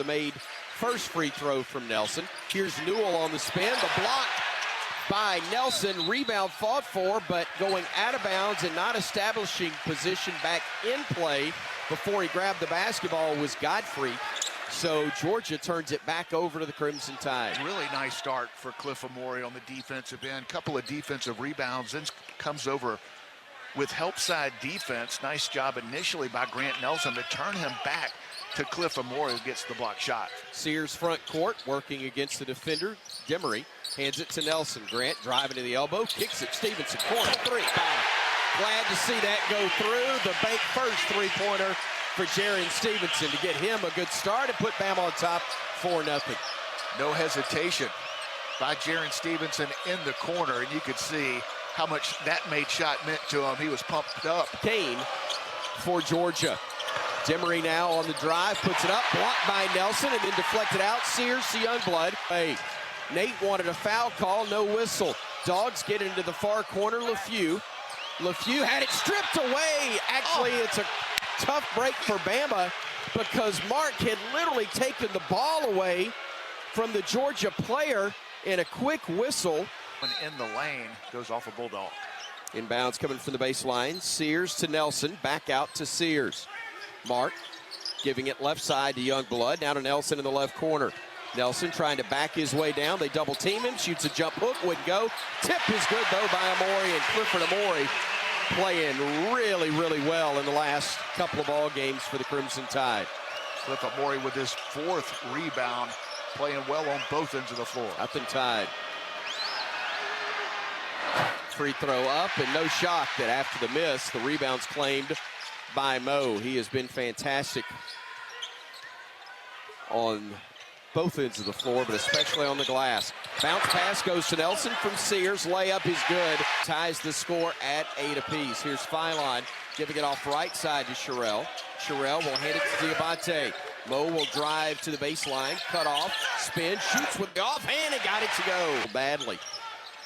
the made first free throw from Nelson. Here's Newell on the spin. The block by Nelson. Rebound fought for, but going out of bounds and not establishing position back in play before he grabbed the basketball was Godfrey. So Georgia turns it back over to the Crimson Tide. Really nice start for Cliff Amore on the defensive end. Couple of defensive rebounds, then comes over with help side defense. Nice job initially by Grant Nelson to turn him back to Cliff Amore, who gets the block shot. Sears front court working against the defender. Demery hands it to Nelson. Grant driving to the elbow, kicks it. Stevenson, corner three. Glad to see that go through. The bank first three-pointer for Jaron Stevenson to get him a good start and put Bama on top 4-0. No hesitation by Jaron Stevenson in the corner, and you could see how much that made shot meant to him. He was pumped up. Kane for Georgia. Demery now on the drive, puts it up, blocked by Nelson, and then deflected out. Sears to Youngblood. Hey, Nate wanted a foul call, no whistle. Dogs get into the far corner. LeFew had it stripped away. Actually, it's a tough break for Bama because Mark had literally taken the ball away from the Georgia player in a quick whistle. In the lane, goes off a Bulldog. Inbounds coming from the baseline. Sears to Nelson, back out to Sears. Mark giving it left side to Youngblood, now to Nelson in the left corner. Nelson trying to back his way down. They double team him, shoots a jump hook, wouldn't go. Tip is good though by Amore, and Clifford Amore playing really, really well in the last couple of ball games for the Crimson Tide. Cliff Amore with his fourth rebound, playing well on both ends of the floor. Up and tied. Free throw up, and no shock that after the miss, the rebound's claimed by Mo. He has been fantastic on both ends of the floor, but especially on the glass. Bounce pass goes to Nelson from Sears. Layup is good. Ties the score at 8 apiece. Here's Philon giving it off right side to Sherrill. Sherrill will hand it to Diabate. Mo will drive to the baseline, cut off, spin, shoots with the offhand, and got it to go badly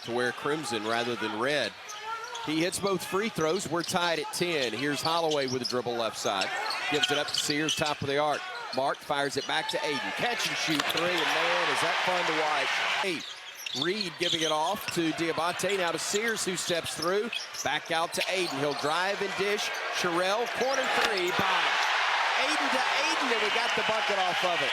to wear crimson rather than red. He hits both free throws. We're tied at 10. Here's Holloway with a dribble left side. Gives it up to Sears, top of the arc. Mark fires it back to Aiden. Catch and shoot three, and man, is that fun to watch. Reed giving it off to Diabate, now to Sears, who steps through. Back out to Aiden. He'll drive and dish. Sherrill, corner three, bang. Aiden to Aiden, and we got the bucket off of it.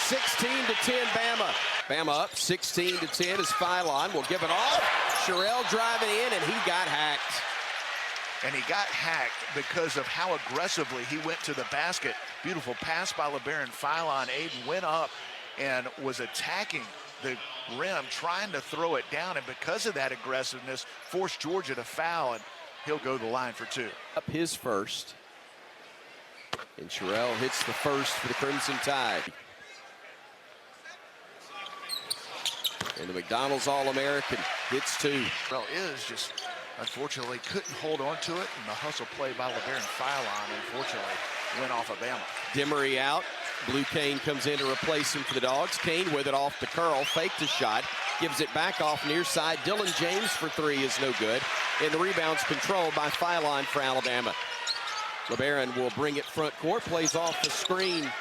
16-10 Bama. Bama up 16-10 as Philon will give it off. Sherrill driving in, and he got hacked. And he got hacked because of how aggressively he went to the basket. Beautiful pass by LeBaron Philon. Aiden went up and was attacking the rim, trying to throw it down, and because of that aggressiveness, forced Georgia to foul, and he'll go to the line for two. Up his first. And Sherrill hits the first for the Crimson Tide. And the McDonald's All-American hits two. Well, is just, unfortunately, couldn't hold on to it, and the hustle play by LeBaron Philon, unfortunately, went off of Bama. Demery out. Blue Kane comes in to replace him for the Dogs. Kane with it off the curl, faked a shot, gives it back off near side. Dylan James for three is no good. And the rebound's controlled by Philon for Alabama. LeBaron will bring it front court, plays off the screen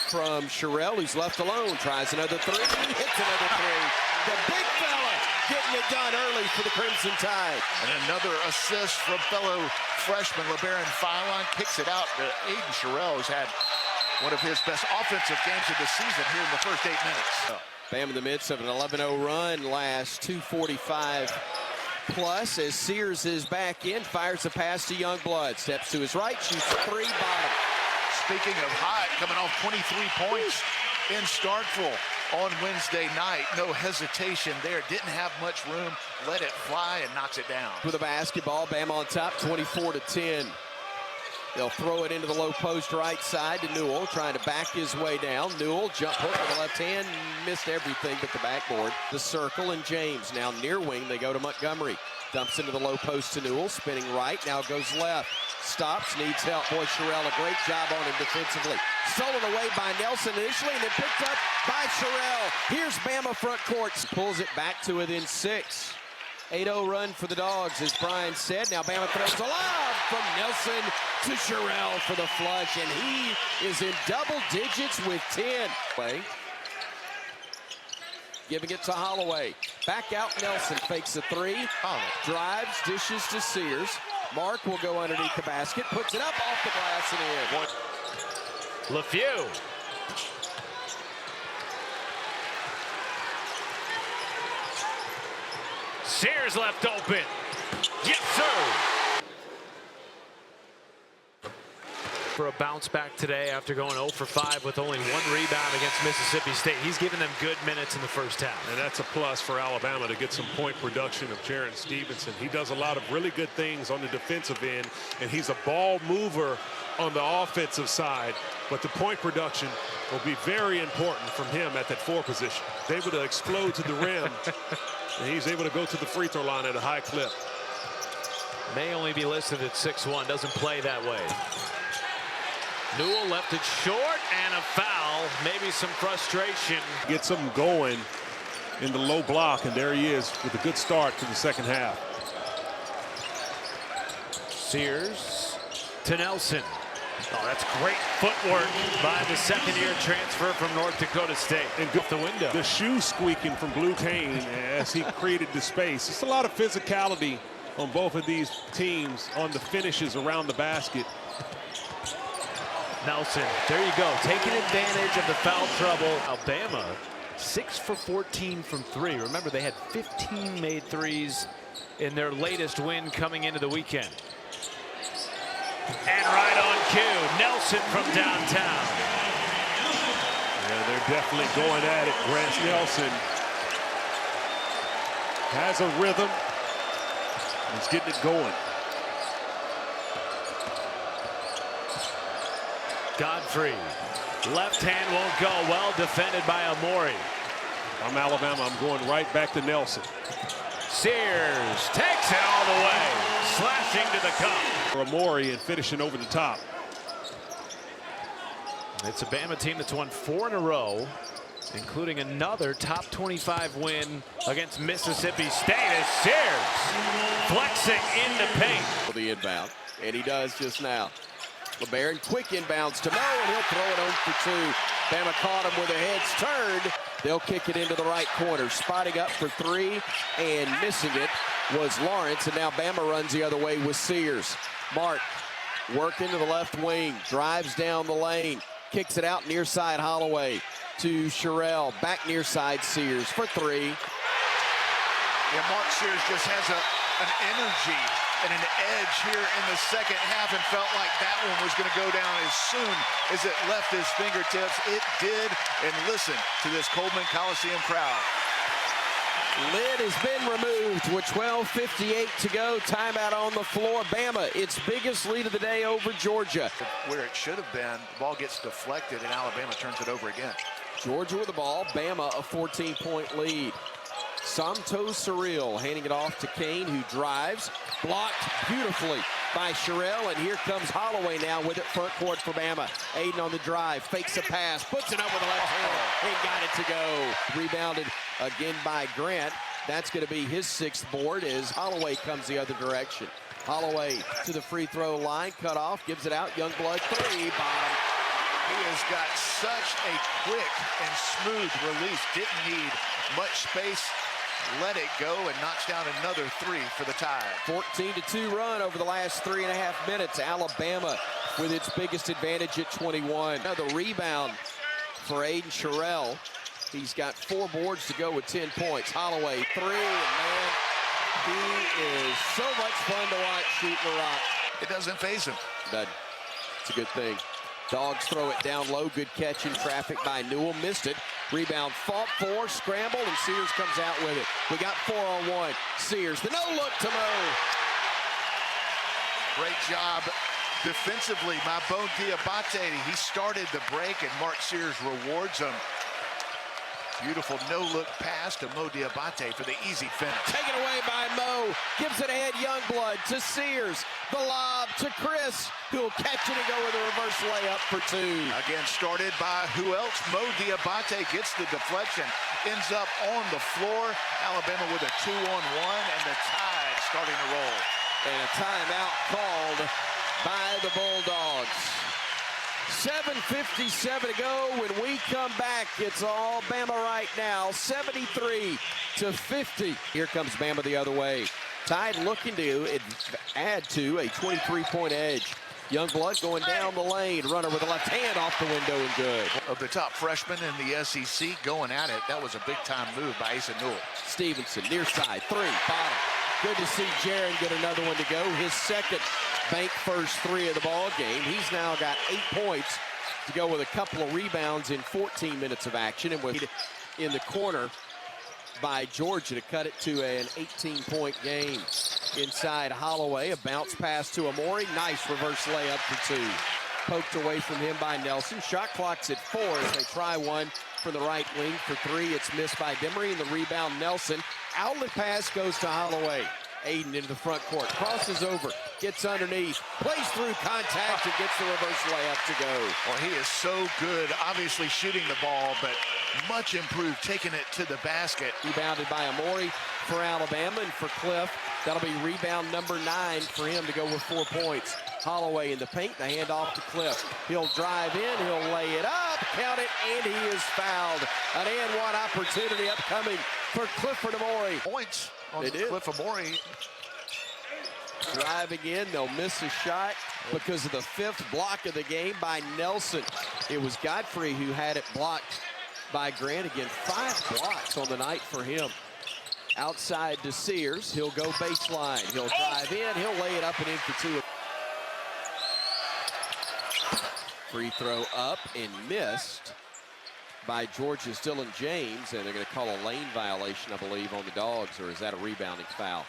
from Sherrill, who's left alone. Tries another three, hits another three. The big fella getting it done early for the Crimson Tide. And another assist from fellow freshman LeBaron Philon, kicks it out to Aiden Sherrill, who's had one of his best offensive games of the season here in the first 8 minutes. Bam in the midst of an 11-0 run, last 2:45 plus as Sears is back in, fires the pass to Youngblood, steps to his right, shoots a three, bottom. Speaking of hot, coming off 23 points in Starkville on Wednesday night. No hesitation there, didn't have much room, let it fly and knocks it down. With a basketball, Bam on top, 24-10. They'll throw it into the low post right side to Newell, trying to back his way down. Newell, jump hook with the left hand, missed everything but the backboard. The circle, and James now near wing, they go to Montgomery. Dumps into the low post to Newell, spinning right, now goes left. Stops, needs help. Boy, Sherrill, a great job on him defensively. Stolen away by Nelson initially, and then picked up by Sherrill. Here's Bama front court, pulls it back to within 6. 8-0 run for the Dogs, as Brian said. Now Bama throws a lob from Nelson. to Sherrill for the flush, and he is in double digits with 10. Giving it to Holloway. Back out Nelson, fakes a three. Drives, dishes to Sears. Mark will go underneath the basket, puts it up off the glass and in. LeFew. Sears left open. Yes, sir. For a bounce back today after going 0 for 5 with only 1 rebound against Mississippi State. He's given them good minutes in the first half. And that's a plus for Alabama to get some point production of Jaron Stevenson. He does a lot of really good things on the defensive end, and he's a ball mover on the offensive side. But the point production will be very important from him at that 4 position. He's able to explode to the rim, and he's able to go to the free throw line at a high clip. May only be listed at 6'1", doesn't play that way. Newell left it short, and a foul. Maybe some frustration. Gets them going in the low block, and there he is with a good start to the second half. Sears to Nelson. Oh, that's great footwork by the second-year transfer from North Dakota State. And off the window. The shoe squeaking from Blue Kane as he created the space. It's a lot of physicality on both of these teams on the finishes around the basket. Nelson, there you go, taking advantage of the foul trouble. Alabama, 6 for 14 from 3. Remember, they had 15 made threes in their latest win coming into the weekend. And right on cue, Nelson from downtown. Yeah, they're definitely going at it. Grant Nelson has a rhythm. He's getting it going. Godfrey, left hand won't go. Well defended by Amori. I'm Alabama. I'm going right back to Nelson. Sears takes it all the way, slashing to the cup. Amori and finishing over the top. It's a Bama team that's won 4 in a row, including another top 25 win against Mississippi State as Sears flexing into paint. For the inbound, and he does just now. LeBaron, quick inbounds to Mo, and he'll throw it home for 2. Bama caught him with their heads turned. They'll kick it into the right corner. Spotting up for 3 and missing it was Lawrence, and now Bama runs the other way with Sears. Mark working to the left wing, drives down the lane, kicks it out near side Holloway to Sherrill. Back near side Sears for 3. Yeah, Mark Sears just has an energy and an edge here in the second half, and felt like that one was going to go down as soon as it left his fingertips. It did, and listen to this Coleman Coliseum crowd. Lid has been removed with 12:58 to go. Timeout on the floor. Bama, its biggest lead of the day over Georgia. Where it should have been, the ball gets deflected, and Alabama turns it over again. Georgia with the ball. Bama a 14-point lead. Somto Surreal handing it off to Kane, who drives. Blocked beautifully by Sherrill, and here comes Holloway now with it front court for Bama. Aiden on the drive, fakes a pass, puts it up with the left hand, and got it to go. Rebounded again by Grant. That's going to be his 6th board as Holloway comes the other direction. Holloway to the free throw line, cut off, gives it out. Youngblood 3, bottom. He has got such a quick and smooth release. Didn't need much space. Let it go and knocks down another 3 for the tie. 14-2 run over the last 3.5 minutes. Alabama with its biggest advantage at 21. Now the rebound for Aiden Sherrill. He's got 4 boards to go with 10 points. Holloway 3, and man, he is so much fun to watch shooting the rock. It doesn't faze him. Doesn't. It's a good thing. Dogs throw it down low. Good catch in traffic by Newell. Missed it. Rebound fought for, scrambled, and Sears comes out with it. We got 4-on-1. Sears, the no-look to Mo. Great job defensively by Bo Diabate. He started the break, and Mark Sears rewards him. Beautiful no-look pass to Mo Diabate for the easy finish. Taken away by Mo. Gives it ahead Youngblood to Sears. The lob to Chris, who'll catch it and go with a reverse layup for 2. Again, started by who else? Mo Diabate gets the deflection. Ends up on the floor. Alabama with a 2-on-1, and the Tide starting to roll. And a timeout called by the Bulldogs. 7:57 to go. When we come back, it's all Bama right now, 73-50. Here comes Bama the other way. Tide looking to add to a 23-point edge. Youngblood going down the lane. Runner with the left hand off the window and good. Of the top freshmen in the SEC going at it. That was a big-time move by Asa Newell. Stevenson, near side, three, bottom. Good to see Jaron get another one to go. His second bank first three of the ball game. He's now got 8 points to go with a couple of rebounds in 14 minutes of action. And with in the corner by Georgia to cut it to an 18-point game. Inside Holloway, a bounce pass to Amori. Nice reverse layup for two. Poked away from him by Nelson. Shot clock's at 4 as they try one from the right wing for three. It's missed by Demery, and the rebound Nelson. Outlet pass goes to Holloway. Aiden into the front court, crosses over, gets underneath, plays through contact, and gets the reverse layup to go. Well, he is so good, obviously shooting the ball, but much improved taking it to the basket. Rebounded by Amori for Alabama, and for Cliff, that'll be rebound number 9 for him to go with 4 points. Holloway in the paint, the handoff to Cliff. He'll drive in, he'll lay it up, count it, and he is fouled. An and one opportunity upcoming for Clifford Amori. Points on They did. Cliff Amori. Driving in, they'll miss a shot because of the 5th block of the game by Nelson. It was Godfrey who had it blocked by Grant. Again, 5 blocks on the night for him. Outside to Sears, he'll go baseline. He'll drive in, he'll lay it up and in for 2. Free throw up and missed by Georgia's Dylan James, and they're going to call a lane violation, I believe, on the Dogs, or is that a rebounding foul?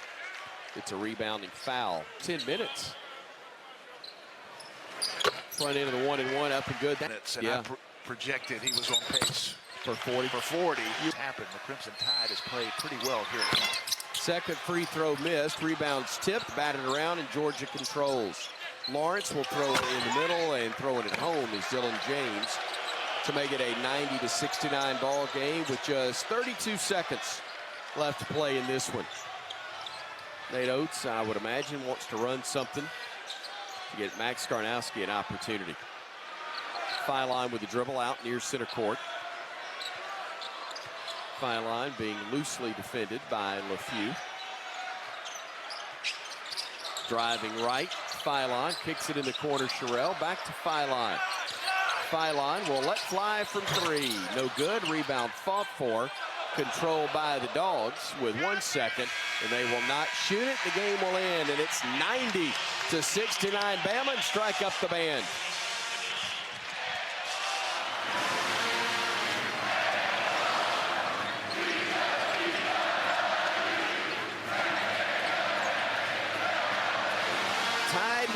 It's a rebounding foul. 10 minutes. Front end of the 1-and-1 up and good. Minutes, and I projected he was on pace For 40. for 40. It's happened. The Crimson Tide has played pretty well here. Second free throw missed. Rebounds tipped, batted around, and Georgia controls. Lawrence will throw it in the middle, and throwing it home is Dylan James to make it a 90-69 ball game with just 32 seconds left to play in this one. Nate Oates, I would imagine, wants to run something to get Max Skarnowski an opportunity. Foul line with the dribble out near center court. Foul line being loosely defended by LeFew. Driving right, Phylon kicks it in the corner. Sherrill back to Phylon. Phylon will let fly from 3. No good. Rebound fought for. Controlled by the Dogs with 1 second, and they will not shoot it. The game will end, and it's 90-69. Bama, and strike up the band.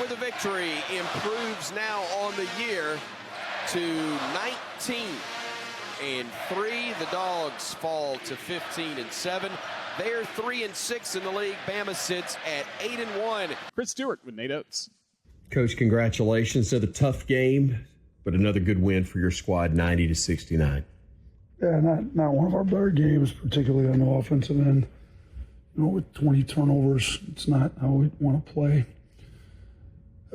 With a victory, improves now on the year to 19-3. The Dogs fall to 15-7. They're 3-6 in the league. Bama sits at 8-1. Chris Stewart with Nate Oates. Coach, congratulations. Another tough game, but another good win for your squad, 90-69. Yeah, not one of our better games, particularly on the offensive end. You know, with 20 turnovers, it's not how we want to play.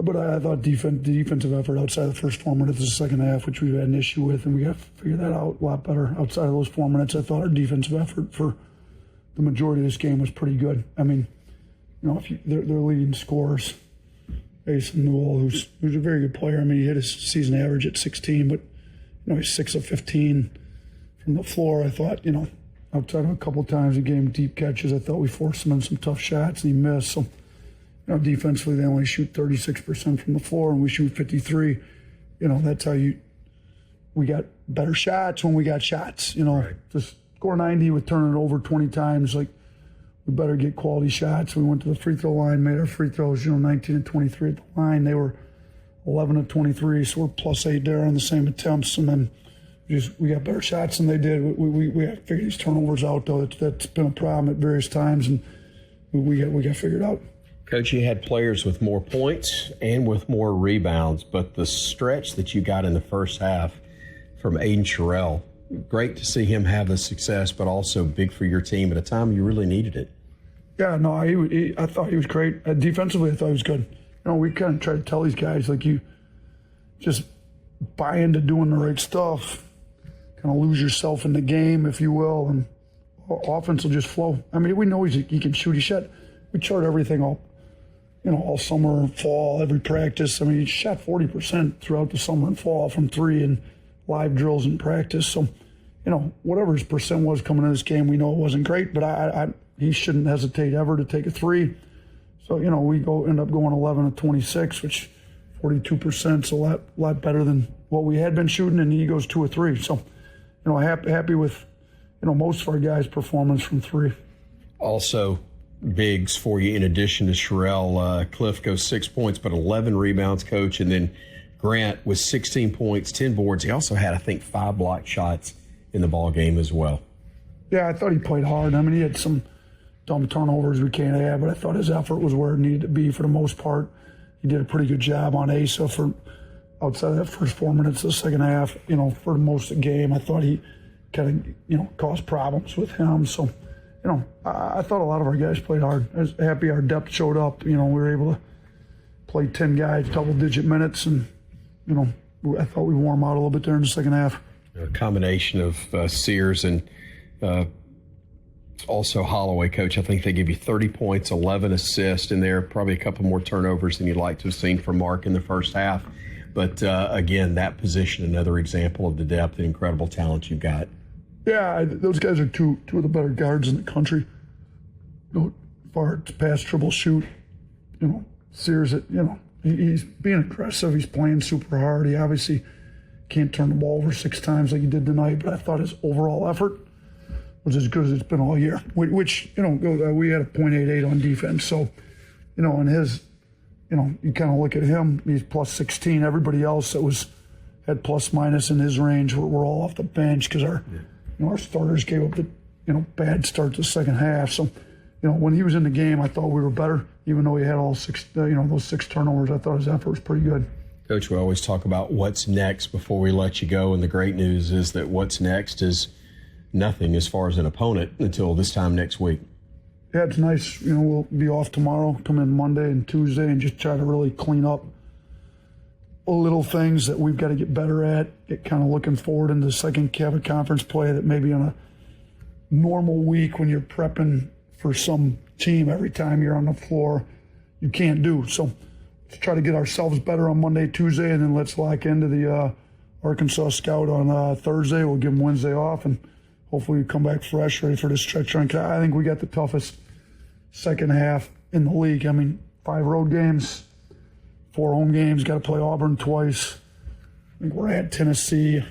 But I thought the defensive effort outside the first 4 minutes of the second half, which we had an issue with, and we got to figure that out a lot better. Outside of those 4 minutes, I thought our defensive effort for the majority of this game was pretty good. I mean, you know, if they're leading scorers, Asa Newell, who's a very good player. I mean, he hit his season average at 16, but, you know, he's 6 of 15 from the floor. I thought, you know, outside of a couple times he gave him deep catches, I thought we forced him in some tough shots, and he missed. So, you know, defensively, they only shoot 36% from the floor, and we shoot 53. You know, that's how we got better shots when we got shots. You know, right. To score 90 with turning it over 20 times, like, we better get quality shots. We went to the free throw line, made our free throws, you know, 19 and 23 at the line. They were 11 and 23, so we're +8 there on the same attempts. And then we got better shots than they did. We have to figure these turnovers out, though. That's been a problem at various times, and we got figured out. Coach, you had players with more points and with more rebounds, but the stretch that you got in the first half from Aiden Sherrill, great to see him have the success, but also big for your team at a time you really needed it. Yeah, no, I thought he was great. Defensively, I thought he was good. we kind of try to tell these guys, like, you just buy into doing the right stuff, kind of lose yourself in the game, if you will, and offense will just flow. I mean, we know he can shoot. We chart everything all summer, fall, every practice. I mean, he shot 40% throughout the summer and fall from 3 and live drills and practice. So, whatever his percent was coming in this game, we know it wasn't great, but he shouldn't hesitate ever to take a 3. So, we end up going 11 of 26, which 42% is a lot better than what we had been shooting, and he goes 2 of 3. So, happy with, most of our guys' performance from 3. Also, bigs for you in addition to Sherrell. Cliff goes 6 points, but 11 rebounds, Coach. And then Grant with 16 points, 10 boards. He also had, I think, 5 block shots in the ball game as well. Yeah, I thought he played hard. I mean, he had some dumb turnovers we can't have, but I thought his effort was where it needed to be for the most part. He did a pretty good job on Asa for outside of that first 4 minutes of the second half. For most of the game, I thought he kind of, caused problems with him. So, I thought a lot of our guys played hard. I was happy our depth showed up. We were able to play 10 guys, double-digit minutes, and, I thought we wore them out a little bit there in the second half. A combination of Sears and also Holloway, Coach. I think they give you 30 points, 11 assists in there, probably a couple more turnovers than you'd like to have seen from Mark in the first half. But, again, that position, another example of the depth and incredible talent you've got. Yeah, those guys are two of the better guards in the country. Far pass, dribble, shoot. Sears, he's being aggressive. He's playing super hard. He obviously can't turn the ball over 6 times like he did tonight, but I thought his overall effort was as good as it's been all year, which, we had a .88 on defense. So, and his, you kind of look at him, he's plus 16. Everybody else that had plus minus in his range were all off the bench because our starters gave up the, bad start to the second half. So, when he was in the game, I thought we were better, even though he had all 6, those 6 turnovers. I thought his effort was pretty good. Coach, we always talk about what's next before we let you go, and the great news is that what's next is nothing as far as an opponent until this time next week. Yeah, it's nice. We'll be off tomorrow, come in Monday and Tuesday, and just try to really clean up little things that we've got to get better at, get kind of looking forward into the second Cabot Conference play that maybe on a normal week when you're prepping for some team every time you're on the floor, you can't do. So let's try to get ourselves better on Monday, Tuesday, and then let's lock into the Arkansas Scout on Thursday. We'll give them Wednesday off, and hopefully we come back fresh, ready for this stretch run. I think we got the toughest second half in the league. I mean, 5 road games, 4 home games, got to play Auburn twice. I think we're at Tennessee.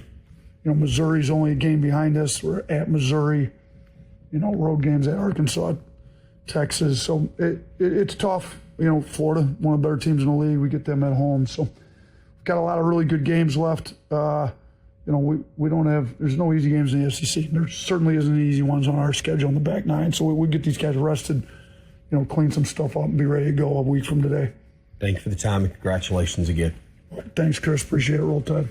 Missouri's only a game behind us. We're at Missouri. Road games at Arkansas, Texas. So it's tough. Florida, one of the better teams in the league. We get them at home. So we've got a lot of really good games left. We don't have, there's no easy games in the SEC. There certainly isn't easy ones on our schedule in the back 9. So we get these guys rested, clean some stuff up and be ready to go a week from today. Thank you for the time and congratulations again. Thanks, Chris. Appreciate it. Roll Tide.